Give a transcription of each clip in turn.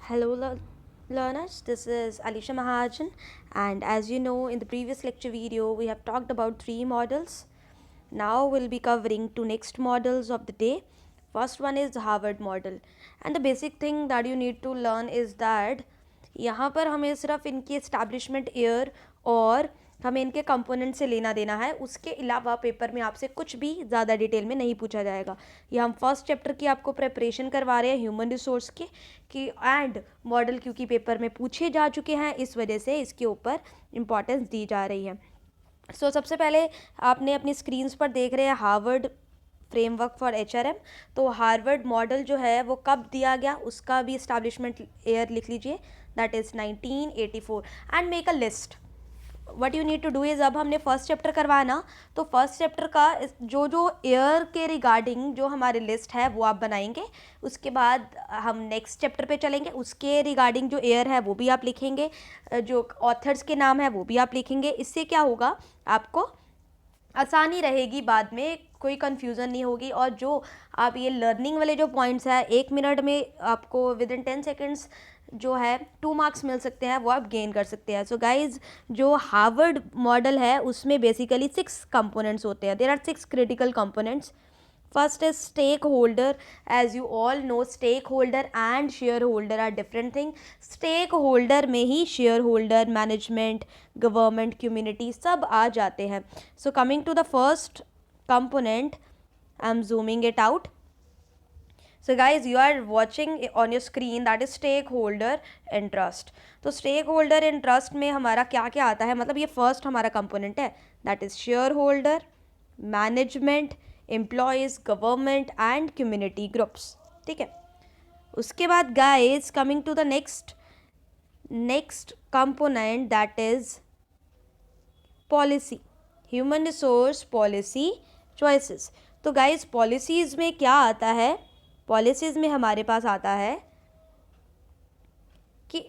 Hello, learners. This is Alisha Mahajan, and as you know, in the previous lecture video, we have talked about three models. Now we'll be covering two next models of the day. First one is the Harvard model, and the basic thing that you need to learn is that यहाँ पर हमें सिर्फ इनकी establishment year और हमें इनके component से लेना देना है, उसके अलावा पेपर में आपसे कुछ भी ज़्यादा डिटेल में नहीं पूछा जाएगा। ये हम फर्स्ट चैप्टर की आपको प्रिपरेशन करवा रहे हैं ह्यूमन रिसोर्स के कि एंड मॉडल क्योंकि पेपर में पूछे जा चुके हैं, इस वजह से इसके ऊपर इम्पॉर्टेंस दी जा रही है। सो सबसे पहले आपने अपनी स्क्रीन्स पर देख रहे हैं हार्वर्ड फ्रेमवर्क फॉर HRM। तो हार्वर्ड मॉडल जो है वो कब दिया गया उसका भी इस्टेब्लिशमेंट ईयर लिख लीजिए, that is 1984 and make a list. What you need to do is, अब हमने फर्स्ट चैप्टर करवाया ना, तो फर्स्ट चैप्टर का जो जो ईयर के रिगार्डिंग जो हमारी लिस्ट है वो आप बनाएंगे। उसके बाद हम नेक्स्ट चैप्टर पे चलेंगे, उसके रिगार्डिंग जो ईयर है वो भी आप लिखेंगे, जो ऑथर्स के नाम है वो भी आप लिखेंगे। इससे क्या होगा, आपको आसानी रहेगी, बाद में कोई कन्फ्यूज़न नहीं होगी। और जो आप ये लर्निंग वाले जो पॉइंट्स हैं 1 मिनट में आपको विद इन 10 सेकेंड्स जो है 2 मार्क्स मिल सकते हैं, वो आप गेन कर सकते हैं। सो गाइज, जो हार्वर्ड मॉडल है उसमें बेसिकली 6 कंपोनेंट्स होते हैं। There are 6 critical components. First is stakeholder. As you all know, stakeholder and shareholder are different thing. Stakeholder में ही shareholder, management, government, community सब आ जाते हैं। So coming to the first component, I'm zooming it out. So guys, you are watching on your screen that is stakeholder interest. तो stakeholder interest में हमारा क्या क्या आता है, मतलब ये फर्स्ट हमारा component है, that is shareholder, management, employees, government and community groups. ठीक है। उसके बाद guys, coming to the next component, that is policy, human resource policy choices. तो गाइज पॉलिसीज़ में क्या आता है, पॉलिसीज़ में हमारे पास आता है कि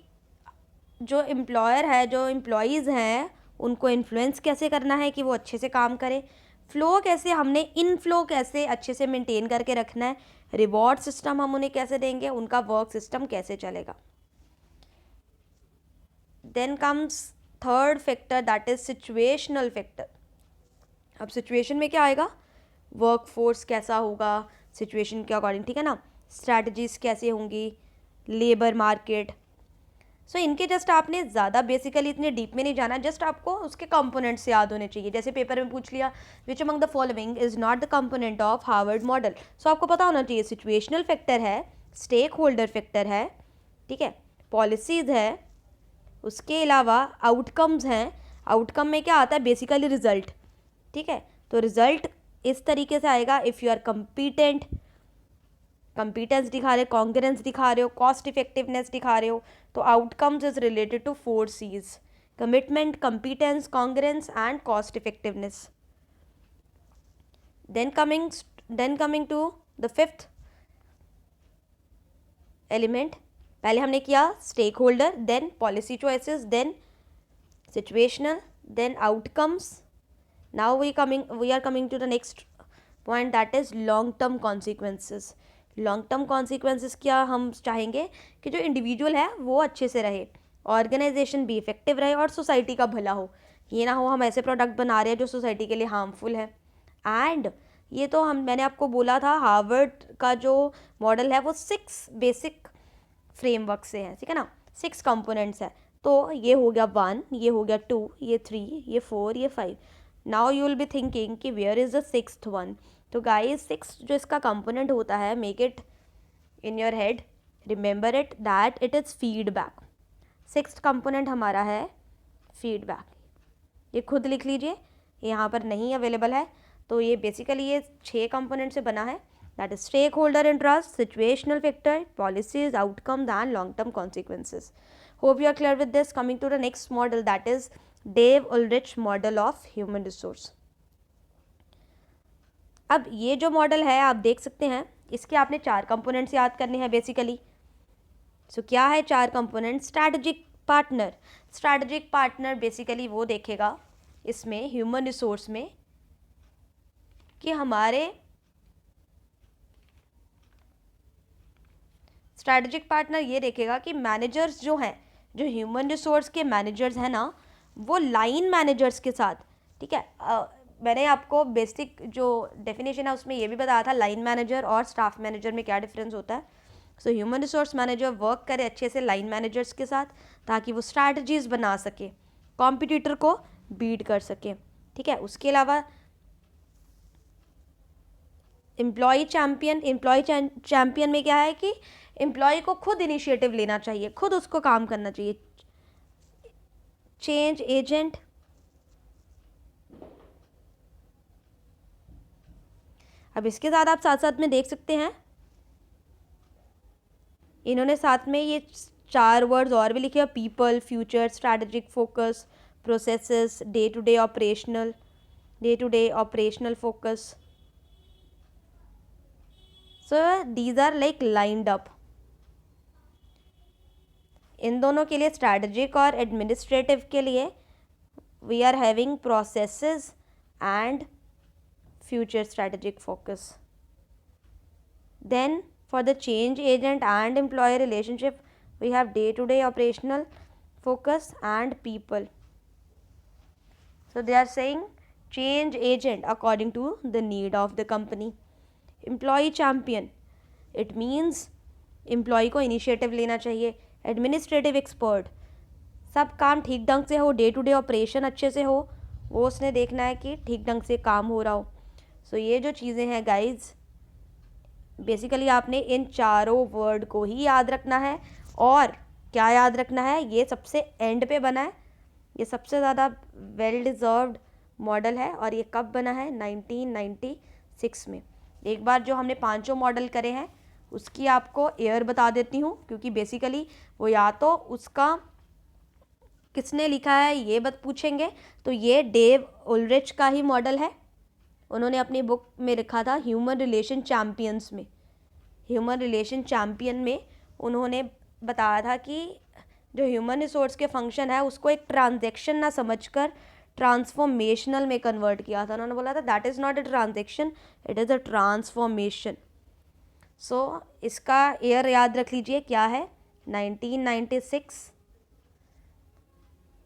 जो एम्प्लॉयर है, जो एम्प्लॉयज़ हैं, उनको इन्फ्लुएंस कैसे करना है कि वो अच्छे से काम करें, फ़्लो कैसे, हमने इनफ्लो कैसे अच्छे से मेंटेन करके रखना है, रिवॉर्ड सिस्टम हम उन्हें कैसे देंगे, उनका वर्क सिस्टम कैसे चलेगा। Then comes third factor, that is situational factor. अब सिचुएशन में क्या आएगा, वर्क फोर्स कैसा होगा सिचुएशन के अकॉर्डिंग, ठीक है ना, स्ट्रैटेजीज कैसे होंगी, लेबर मार्केट। सो इनके जस्ट आपने ज़्यादा बेसिकली इतने डीप में नहीं जाना, जस्ट आपको उसके कंपोनेंट्स याद होने चाहिए। जैसे पेपर में पूछ लिया which among the following is not the component of Harvard model, so आपको पता होना चाहिए सिचुएशनल फैक्टर है, स्टेक होल्डर फैक्टर है, ठीक है, पॉलिसीज़ है, उसके अलावा आउटकम्स हैं। आउटकम में क्या आता है, बेसिकली रिजल्ट, ठीक है। तो रिजल्ट इस तरीके से आएगा, if you are competent, competence दिखा रहे हो, कॉन्ग्रेंस दिखा रहे हो, कॉस्ट इफेक्टिवनेस दिखा रहे हो, तो outcomes is related to 4 C's, commitment, competence, congruence and cost effectiveness. Then coming to the fifth element, पहले हमने किया stakeholder, then policy choices, then situational, then outcomes. Now we are coming to the next point, that is long term consequences. Long term consequences क्या हम चाहेंगे कि जो individual है वो अच्छे से रहे, ऑर्गेनाइजेशन भी इफेक्टिव रहे और सोसाइटी का भला हो। ये ना हो हम ऐसे प्रोडक्ट बना रहे हैं जो सोसाइटी के लिए हार्मफुल है। एंड ये तो मैंने आपको बोला था हार्वर्ड का जो मॉडल है वो 6 बेसिक फ्रेमवर्क से है, ठीक है ना, 6 कंपोनेंट्स है। तो ये हो गया 1, ये हो गया 2, ये 3, ये 4, ये 5। Now you will be thinking कि where is the 6th one. तो गाइस 6 जो इसका कंपोनेंट होता है, make it in your head, remember it that it is feedback. 6th component हमारा है फीडबैक, ये खुद लिख लीजिए, यहाँ पर नहीं अवेलेबल है। तो ये बेसिकली ये 6 कंपोनेंट से बना है, that is stakeholder interest, situational factor, policies, outcomes and long term consequences. Hope you are clear with this. Coming to the next model, that is Dave Ulrich model of human resource. अब ये जो model है आप देख सकते हैं, इसके आपने 4 कंपोनेंट्स याद करने हैं बेसिकली। सो क्या है 4 component, strategic partner. Strategic partner basically वो देखेगा इसमें ह्यूमन रिसोर्स में कि हमारे स्ट्रैटेजिक पार्टनर ये देखेगा कि मैनेजर्स जो हैं, जो ह्यूमन रिसोर्स के मैनेजर्स हैं ना, वो लाइन मैनेजर्स के साथ, ठीक है, मैंने आपको बेसिक जो डेफिनेशन है उसमें ये भी बताया था लाइन मैनेजर और स्टाफ मैनेजर में क्या डिफरेंस होता है. So human resource manager work करे अच्छे से लाइन मैनेजर्स के साथ ताकि वो स्ट्रैटेजीज बना सके, कॉम्पिटिटर को बीट कर सके. ठीक है, उसके अलावा एम्प्लॉय चैम्पियन में क्या है कि एम्प्लॉय को खुद इनिशिएटिव लेना चाहिए, खुद उसको काम करना चाहिए. चेंज एजेंट, अब इसके साथ आप साथ साथ में देख सकते हैं इन्होंने साथ में ये 4 वर्ड्स और भी लिखे हैं, people, future, strategic focus, processes, day to day operational focus. So these are like lined up. इन दोनों के लिए, स्ट्रैटेजिक और एडमिनिस्ट्रेटिव के लिए, we are having processes and future strategic focus. Then for the change agent and employee relationship, we have day-to-day operational focus and people. So they are saying change agent according to the need of the company. Employee champion, it means employee को initiative लेना चाहिए. Administrative expert, सब काम ठीक ढंग से हो, day to day operation अच्छे से हो, वो उसने देखना है कि ठीक ढंग से काम हो रहा हो. सो ये जो चीज़ें हैं गाइज, बेसिकली आपने इन चारों वर्ड को ही याद रखना है. और क्या याद रखना है, ये सबसे एंड पे बना है, ये सबसे ज़्यादा वेल डिज़र्व्ड मॉडल है. और ये कब बना है, 1996 में. एक बार जो हमने 5 मॉडल करे हैं उसकी आपको ईयर बता देती हूँ, क्योंकि बेसिकली वो या तो उसका किसने लिखा है ये बत पूछेंगे. तो ये डेव उलरिच का ही मॉडल है. उन्होंने अपनी बुक में लिखा था ह्यूमन रिलेशन चैम्पियंस में. ह्यूमन रिलेशन चैम्पियन में उन्होंने बताया था कि जो ह्यूमन रिसोर्स के फंक्शन है उसको एक ट्रांजैक्शन ना समझकर ट्रांसफॉर्मेशनल में कन्वर्ट किया था. उन्होंने बोला था that is not a transaction, it is a transformation. So इसका ईयर याद रख लीजिए क्या है, 1996.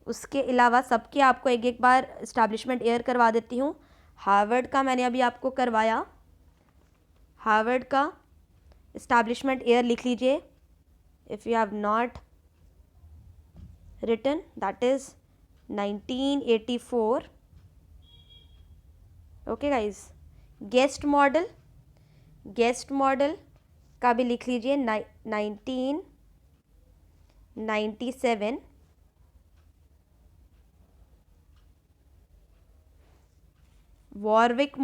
उसके अलावा सबके आपको एक एक बार इस्टेब्लिशमेंट ईयर करवा देती हूँ. हार्वर्ड का मैंने अभी आपको करवाया, हार्वर्ड का इस्टेब्लिशमेंट ईयर लिख लीजिए. If you have not written, that is 1984. Okay guys, Guest model का भी लिख लीजिए 1997. वॉरविक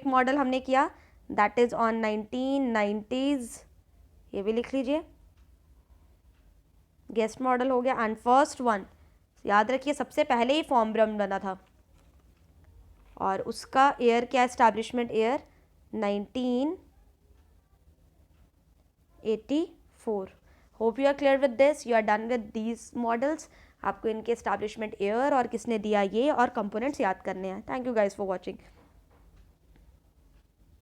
मॉडल हमने किया, दैट इज़ ऑन 1990s. ये भी लिख लीजिए, गेस्ट मॉडल हो गया. एंड फर्स्ट वन याद रखिए, सबसे पहले ही फॉर्म ब्रम बना था और उसका ईयर क्या, establishment year 1984. Hope you are clear with this, you are done with these models. आपको इनके एस्टैब्लिशमेंट ईयर और किसने दिया ये और कंपोनेंट्स याद करने हैं. Thank you guys for watching.